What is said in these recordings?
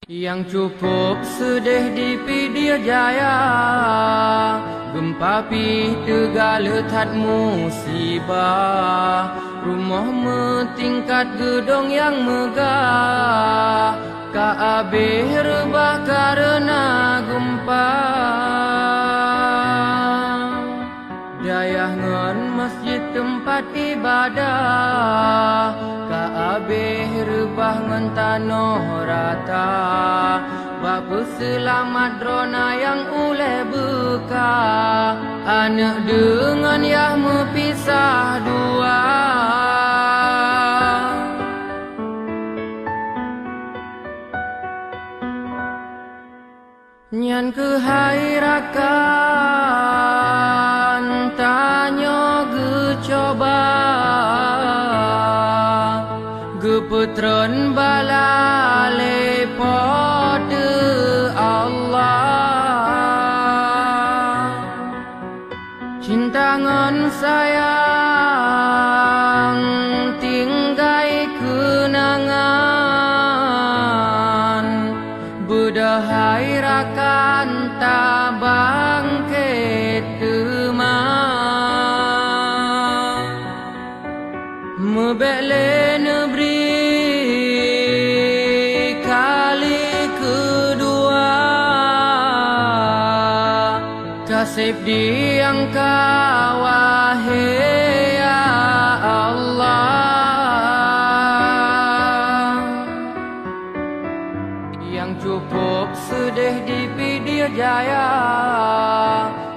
Yang cukup sedih di Pidia Jaya, gempa pi tegal letat musibah. Rumah metingkat gedong yang megah, Kaabeh rebah karena gempa. Dayah ngan masjid tempat ibadah, Kaabeh rebah ngan tanah rata. Bapa selamat drona yang uleh bekah, anak dengan yah mepisah dua. Nyan kehairakan tanya gecoba, gepetron bala lepode Allah. Cinta ngan sayang tinggai kenangan, bedahai rakan tabang ketema. Mebele negeri kali kedua, kasih diangkat wahai ya Allah. Yang cukup sedih di Pidia Jaya,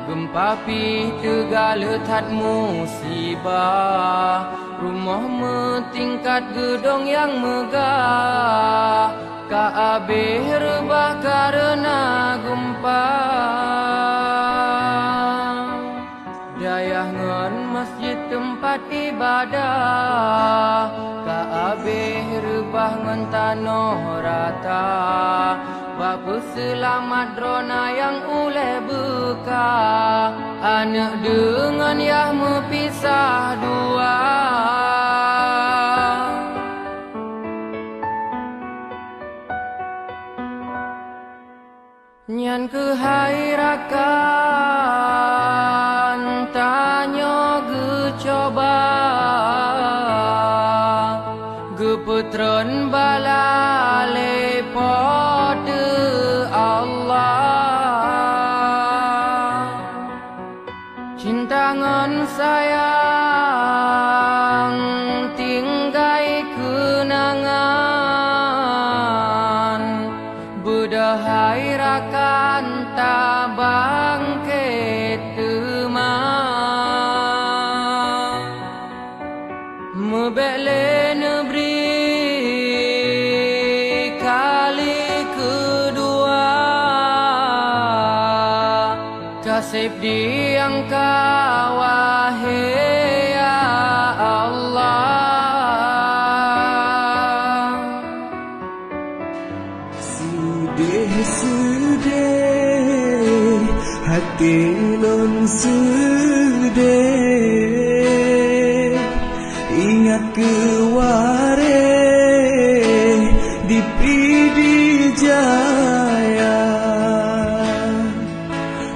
gempa pi tegal letat musibah. Rumah metingkat gedong yang megah, Kaabeh rebah karena gempa. Dayah ngan masjid tempat ibadah, Kaabeh rebah ngan tanah rata. Bapa selamat drona yang uleh bekah, anak dengan yah mepisah dua. Nyan kehairakan tanya gecoba, gepetron bala lepode Allah. Cinta ngan sayang tinggai kenangan, bedahai rakan tabang ketema. Mebele negeri kali kedua, kasih diangkat wahai ya Allah. Sedih hati lon sedih, ingat keware di Pidia Jaya.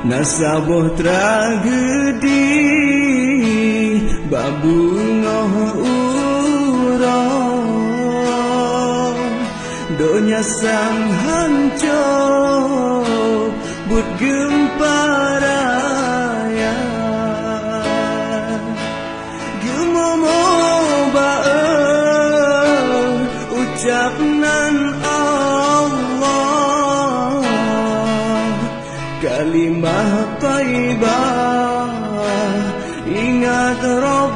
Nasaboh tragedi babungoh urang, donya sang hancur but gempa raya. Gemomo bae ucap nan Allah, kalimah thayyibah ingat Rabb